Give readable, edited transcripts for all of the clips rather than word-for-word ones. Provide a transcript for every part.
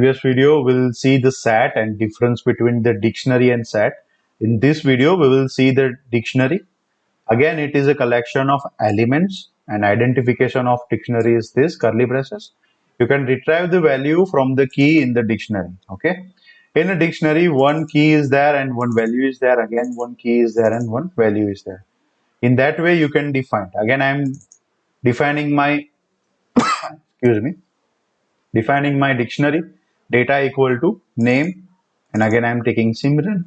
Previous video we'll see the set and difference between the dictionary and set. In this video we will see the dictionary. Again, it is a collection of elements, and identification of dictionary is this curly braces. You can retrieve the value from the key in the dictionary. Okay, in a dictionary one key is there and one value is there, again one key is there and one value is there. In that way you can define. Again, I am defining my excuse me, defining my dictionary. Data equal to name, and again I'm taking Simran.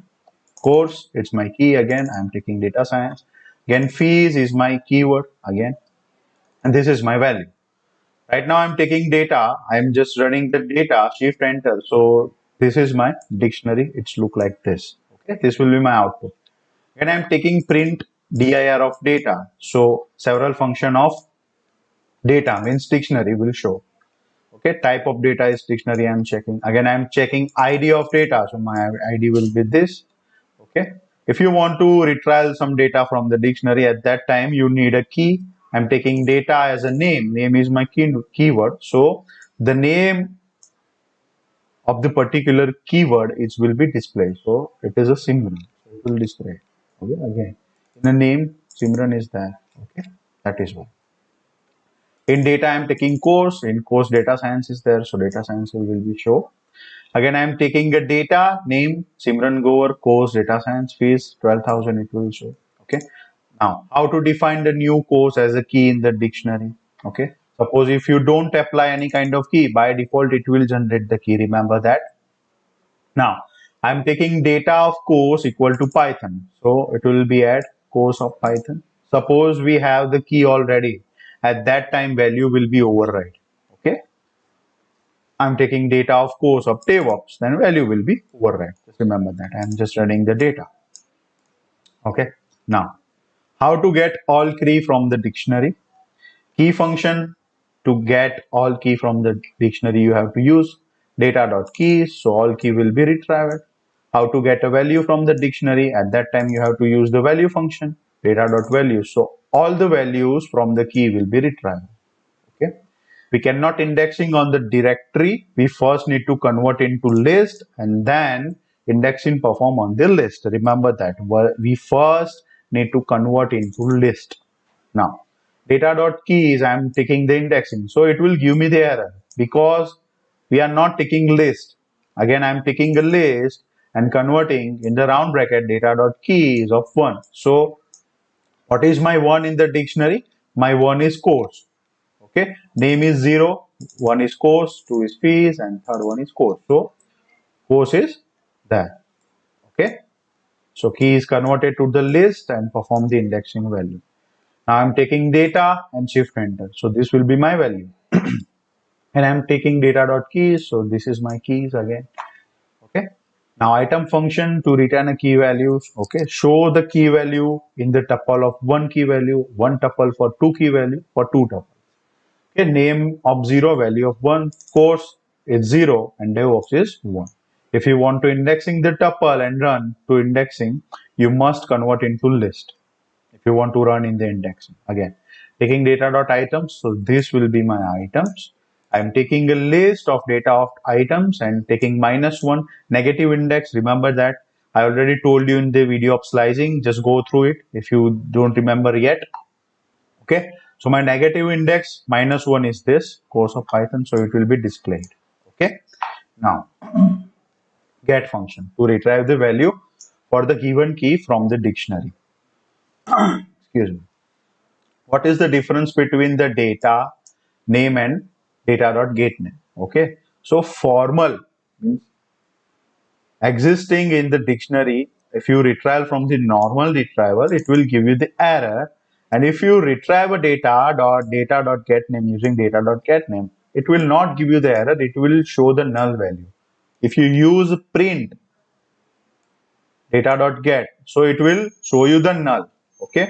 Course, it's my key. Again I'm taking data science. Again fees is my keyword again, and this is my value. Right now I'm taking data, I'm just running the data, shift enter. So this is my dictionary. It's look like this. Okay, this will be my output. When I'm taking print dir of data, so several function of data means dictionary will show. Okay, type of data is dictionary. I'm checking. Again, I'm checking ID of data. So my ID will be this. Okay. If you want to retrieve some data from the dictionary, at that time you need a key. I'm taking data as a name. Name is my keyword. So the name of the particular keyword it will be displayed. So it is a Simran. So it will display. Okay. Again, in the name Simran is there. Okay. That is why. In data, I'm taking course. In course, data science is there. So data science will be show. Again, I'm taking a data name Simran Gover, course data science fees 12,000 it will show. Okay. Now, how to define the new course as a key in the dictionary? Okay. Suppose if you don't apply any kind of key, by default it will generate the key. Remember that. Now, I'm taking data of course equal to Python. So it will be at course of Python. Suppose we have the key already. At that time, value will be override. Okay. I'm taking data of course of DevOps, then value will be override. Just remember that. I'm just running the data. Okay. Now, how to get all key from the dictionary? Key function, to get all key from the dictionary, you have to use data.keys. So all key will be retrieved. How to get a value from the dictionary? At that time, you have to use the value function, data.value. So all the values from the key will be retrieved. Okay. We cannot indexing on the directory. We first need to convert into list and then indexing perform on the list. Remember that we first need to convert into list. Now, data.keys, I'm taking the indexing. So it will give me the error because we are not taking list. Again, I'm taking a list and converting in the round bracket data.keys of 1. So what is my 1 in the dictionary? My 1 is course. Okay, name is 0, 1 is course, 2 is fees, and third one is course. So course is there. Okay, so key is converted to the list and perform the indexing value. Now I'm taking data and shift enter. So this will be my value. And I'm taking data.keys. So this is my keys again. Okay. Now item function to return a key values. Okay. Show the key value in the tuple of one key value, one tuple for two key value for two tuples. Okay, name of 0, value of 1, course is 0, and DevOps is 1. If you want to indexing the tuple and run to indexing, you must convert into list. If you want to run in the indexing, again, taking data.items, so this will be my items. I'm taking a list of data of items and taking -1 negative index. Remember that I already told you in the video of slicing. Just go through it if you don't remember yet. Okay, so my negative index -1 is this course of Python, so it will be displayed. Okay, now get function to retrieve the value for the given key from the dictionary. Excuse me. What is the difference between the data name and data.getName? Okay, so formal means existing in the dictionary. If you retrieve from the normal retriever, it will give you the error. And if you retrieve a data.getName using data.getName, it will not give you the error. It will show the null value. If you use print data.get, so it will show you the null. Okay.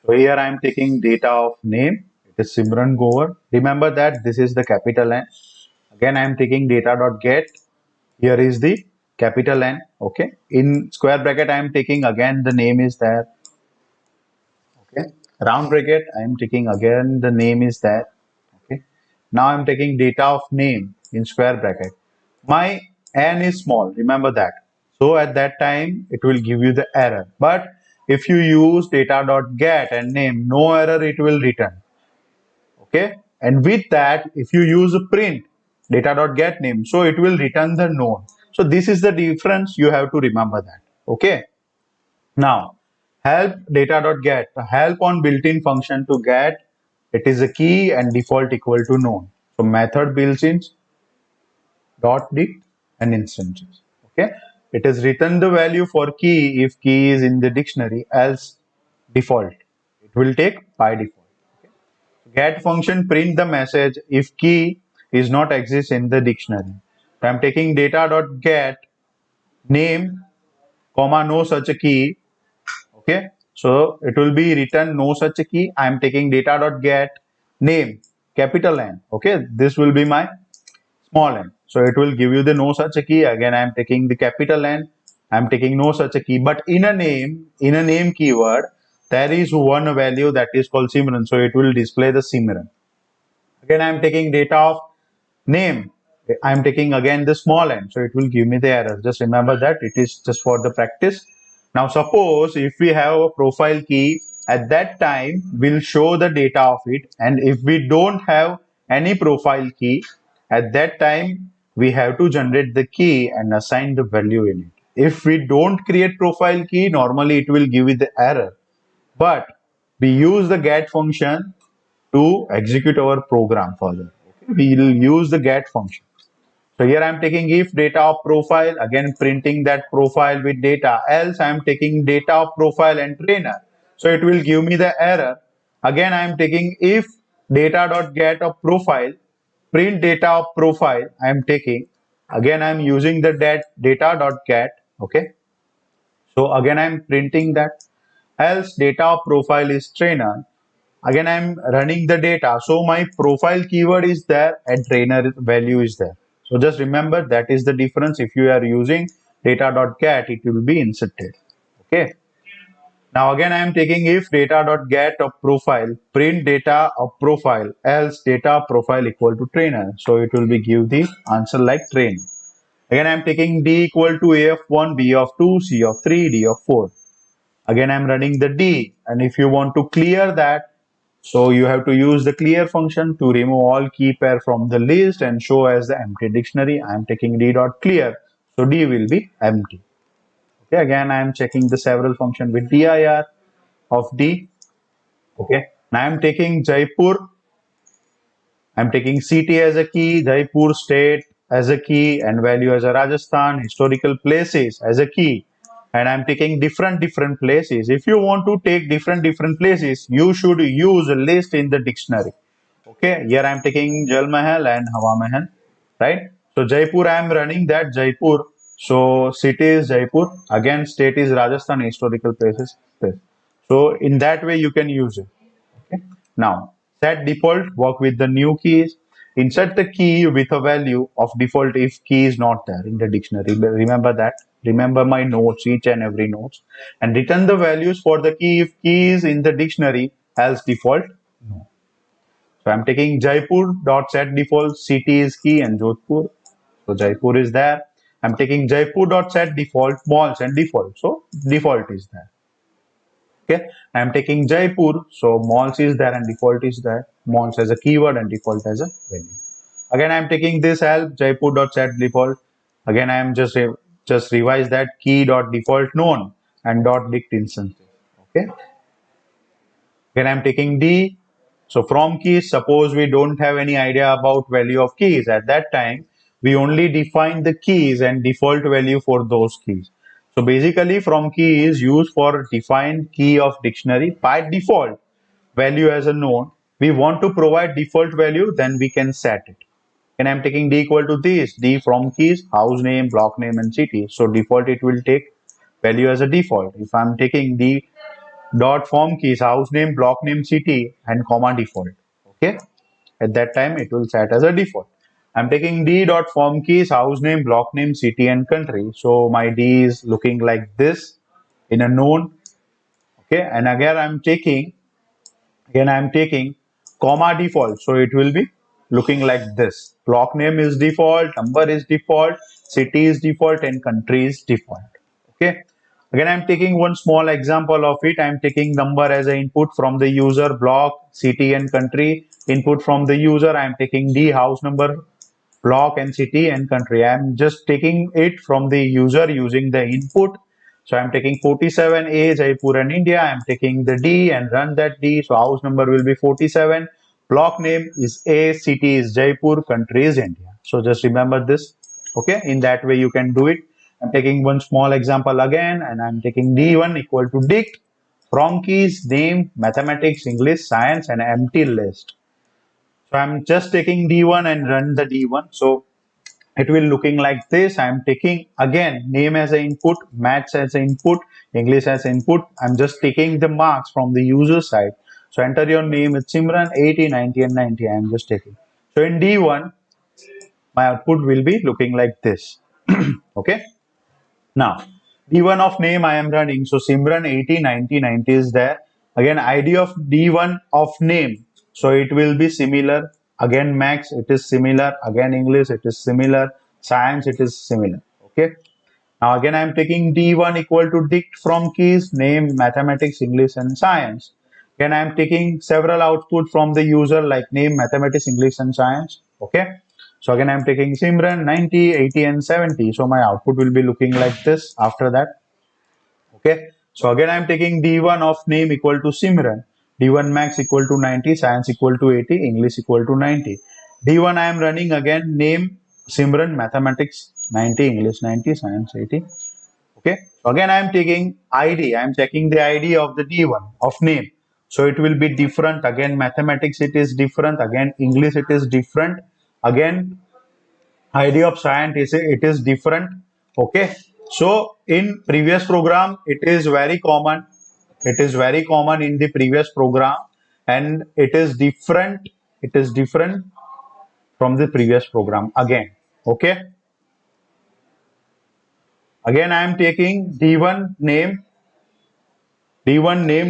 So here I am taking data of name. It is Simran Gover. Remember that this is the capital N. Again, I am taking data.get. Here is the capital N. Okay. In square bracket, I am taking again the name is there. Okay. Round bracket, I am taking again the name is there. Okay. Now I am taking data of name in square bracket. my n is small, remember that. So at that time it will give you the error. But if you use data.get and name, no error it will return. Okay, and with that if you use a print data.get name, so it will return the known. So this is the difference, you have to remember that. Okay, now help data.get, help on built-in function to get, it is a key and default equal to known. So method builds in dot dict and instances. Okay, it has written the value for key if key is in the dictionary, else default it will take by default. Get function print the message if key is not exist in the dictionary. So I'm taking data.get name comma no such a key. Okay, so it will be written no such a key. I'm taking data.get name capital N. Okay, this will be my small n. So it will give you the no such a key. Again, I am taking the capital N. I am taking no such a key. But in a name keyword, there is one value that is called Simran. So it will display the Simran. Again, I am taking data of name. I am taking again the small n. So it will give me the error. Just remember that it is just for the practice. Now suppose if we have a profile key, at that time we'll show the data of it, and if we don't have any profile key, at that time we have to generate the key and assign the value in it. If we don't create profile key, normally it will give you the error, but we use the get function to execute our program further. Okay? We will use the get function. So here I am taking if data of profile, again printing that profile with data, else I am taking data of profile and trainer. So it will give me the error. Again I am taking if data.get of profile, print data of profile, I am taking, again I am using the data.get. Okay, so again I am printing that, else data of profile is trainer. Again I'm running the data, so my profile keyword is there and trainer value is there. So just remember that is the difference. If you are using data.get, it will be inserted. Okay, now again I am taking if data.get of profile, print data of profile, else data of profile equal to trainer, so it will be give the answer like train. Again I am taking d equal to a of 1, b of 2, c of 3, d of 4. Again I'm running the d, and if you want to clear that, so you have to use the clear function to remove all key pair from the list and show as the empty dictionary. I am taking d dot clear, so d will be empty. Okay, again I am checking the several function with dir of d. Okay, now I am taking Jaipur. I am taking city as a key, Jaipur state as a key, and value as a Rajasthan, historical places as a key. And I'm taking different places. If you want to take different places, you should use a list in the dictionary. Okay, here I am taking Jal Mahal and Hawa Mahal, right? So Jaipur, I am running that Jaipur. So city is Jaipur. Again, state is Rajasthan, historical places. So in that way, you can use it. Okay. Now, set default, work with the new keys. Insert the key with a value of default if key is not there in the dictionary. Remember that. Remember my notes, each and every notes. And return the values for the key if key is in the dictionary, else default no. So I'm taking Jaipur dot set default, city is key and Jodhpur. So Jaipur is there. I'm taking Jaipur dot set default, malls and default. So default is there. Okay, I'm taking Jaipur, so malls is there and default is there. Malls as a keyword and default as a value. Again, I'm taking this help Jaipur dot set default. Again, I am just revise that key dot default known and dot dict instance. Okay. Again, I'm taking D. So from keys, suppose we don't have any idea about value of keys. At that time, we only define the keys and default value for those keys. So basically from key is used for define key of dictionary by default value as a known. We want to provide default value, then we can set it. And I'm taking D equal to this, D from keys, house name, block name and city. So default it will take value as a default. If I'm taking D dot form keys, house name, block name, city and comma default. Okay, at that time it will set as a default. I'm taking D dot form keys, house name, block name, city and country. So my D is looking like this in a known. Okay, and again I'm taking comma default. So it will be looking like this. Block name is default, number is default, city is default, and country is default. Okay. Again, I'm taking one small example of it. I'm taking number as an input from the user, block, city, and country. Input from the user, I'm taking the house number, block, and city and country. I'm just taking it from the user using the input. So I'm taking 47A, Jaipur and India. I'm taking the D and run that D. So house number will be 47. Block name is A, city is Jaipur, country is India. So just remember this. Okay, in that way you can do it. I'm taking one small example again, and I'm taking D1 equal to dict from keys, name, mathematics, English, science, and empty list. So I'm just taking D1 and run the D1. So it will looking like this. I'm taking again name as an input, maths as an input, English as input. I'm just taking the marks from the user side. So enter your name, it's Simran, 80, 90, and 90. I'm just taking. So in D1, my output will be looking like this. Okay. Now, D1 of name I am running. So Simran 80, 90, 90 is there. Again, ID of D1 of name. So it will be similar. Again, max, it is similar. Again, English, it is similar. Science, it is similar. Okay. Now, again, I am taking D1 equal to dict from keys, name, mathematics, English, and science. Again, I am taking several output from the user like name, mathematics, English, and science. Okay. So again, I'm taking Simran 90, 80, and 70. So my output will be looking like this after that. Okay. So again, I'm taking D1 of name equal to Simran, D1 max equal to 90, science equal to 80, English equal to 90. D1 I am running again name Simran, mathematics 90, English 90, science 80. Okay. So again, I am taking ID. I am checking the ID of the D1 of name. So it will be different. Again, mathematics it is different. Again, English it is different. Again, ID of science is it is different. Okay. So in previous program, it is very common. It is very common in the previous program, and it is different. It is different from the previous program again. Okay. Again, I am taking D1 name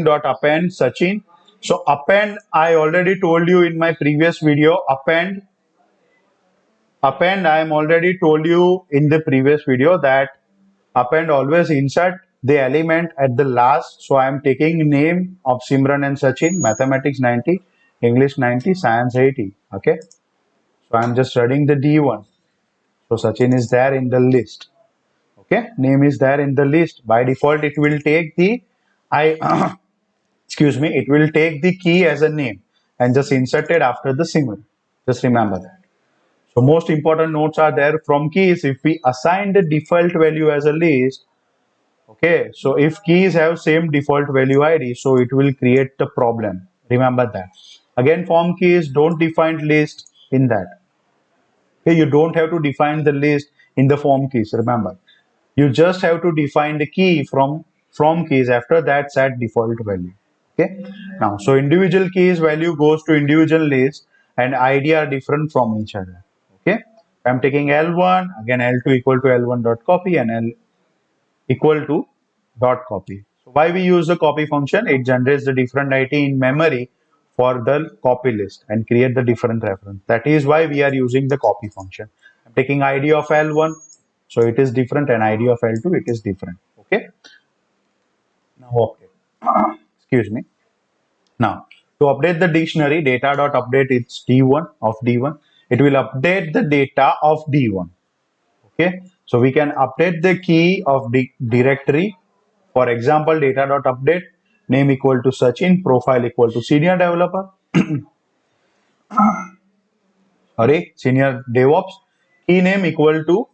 dot append Sachin. So append, I already told you in my previous video. Append, I am already told you in the previous video that append always insert the element at the last. So I am taking name of Simran and Sachin, mathematics 90, English 90, science 80. Okay. So I am just studying the D1. So Sachin is there in the list. Okay. Name is there in the list. By default, it will take the I excuse me, it will take the key as a name and just insert it after the symbol. Just remember that. So most important notes are there from keys. If we assign the default value as a list, okay, so if keys have same default value ID, so it will create the problem. Remember that. Again, form keys don't define list in that. Okay, you don't have to define the list in the form keys. Remember, you just have to define the key from keys. After that, set default value. Okay. Now, so individual keys value goes to individual list, and ID are different from each other. Okay. I'm taking L1 again, L2 equal to L1 dot copy and L equal to dot copy. So why we use the copy function? It generates the different ID in memory for the copy list and create the different reference. That is why we are using the copy function. I'm taking ID of L1, so it is different, and ID of L2 it is different. Okay. Now, okay. Excuse me. Now, to update the dictionary, data.update it's D1 of D1. It will update the data of D1. Okay. So we can update the key of the directory. For example, data.update name equal to Sachin, profile equal to senior developer. Sorry, senior DevOps. Key name equal to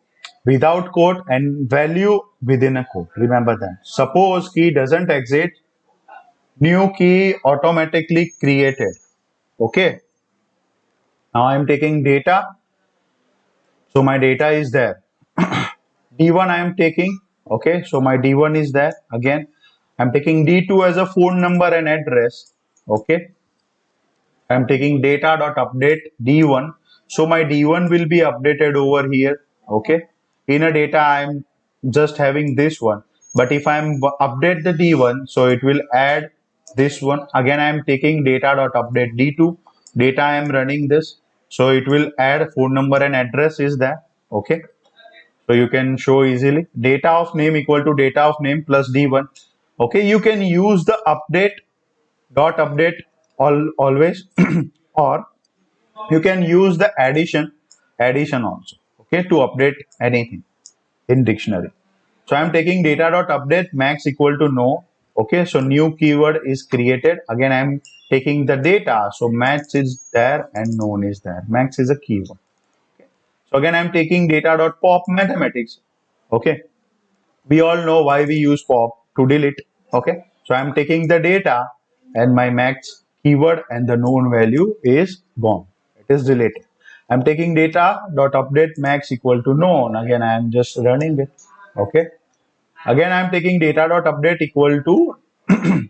without quote and value within a quote. Remember that. Suppose key doesn't exist, new key automatically created. Okay. Now I am taking data. So my data is there. D1 I am taking. Okay. So my D1 is there. Again, I'm taking D2 as a phone number and address. Okay. I'm taking data.update D1. So my D1 will be updated over here. Okay. In a data, I'm just having this one. But if I'm update the D1, so it will add this one. Again, I'm taking data.update D2. Data I am running this. So it will add phone number and address is there. Okay. So you can show easily data of name equal to data of name plus D1. Okay. You can use the update dot update always or you can use the addition also. Okay. To update anything in dictionary. So I'm taking data dot update max equal to no. Okay, so new keyword is created. Again, I'm taking the data. So max is there and known is there. Max is a keyword. So again, I'm taking data dot pop mathematics. Okay, we all know why we use pop to delete. Okay, so I'm taking the data and my max keyword and the known value is gone. It is deleted. I'm taking data dot update max equal to known. Again, I'm just running it. Okay. Again, I'm taking data dot update equal to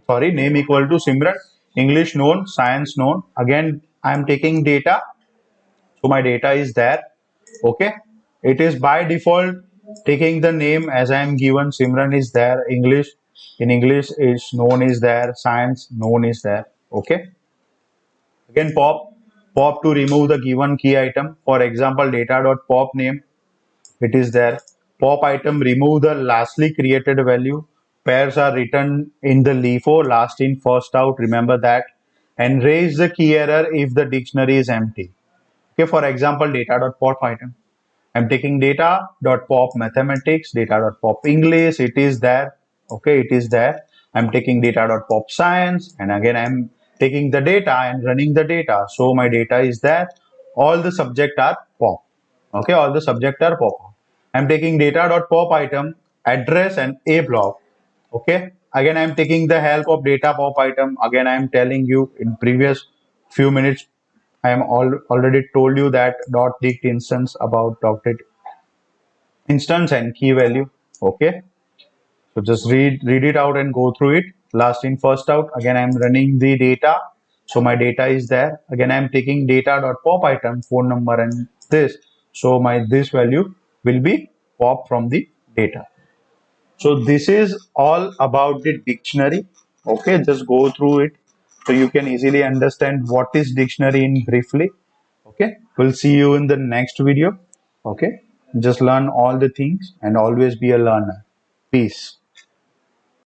sorry, name equal to Simran, English known, science known. Again, I'm taking data, so my data is there. Okay, it is by default taking the name as I am given. Simran is there, English in English is known is there, science known is there. Okay, again pop to remove the given key item. For example, data dot pop name, it is there. Pop item, remove the lastly created value. Pairs are written in the LIFO, last in first out, remember that. And raise the key error if the dictionary is empty. Okay, for example, data.pop item. I'm taking data.pop mathematics, data.pop English, it is there. Okay, it is there. I'm taking data.pop science, and again I'm taking the data and running the data. So my data is there. All the subject are pop. Okay, all the subject are pop. I'm taking data.pop item, address and a block. Okay, again I'm taking the help of data pop item. Again I'm telling you in previous few minutes I am already told you that dot dict instance about dot dict instance and key value. Okay, so just read it out and go through it. Last in first out. Again I'm running the data, so my data is there. Again I'm taking data dot pop item, phone number and this, so my this value will be pop from the data. So this is all about the dictionary. Okay, just go through it so you can easily understand what is dictionary in briefly. Okay, we'll see you in the next video. Okay, just learn all the things and always be a learner. Peace.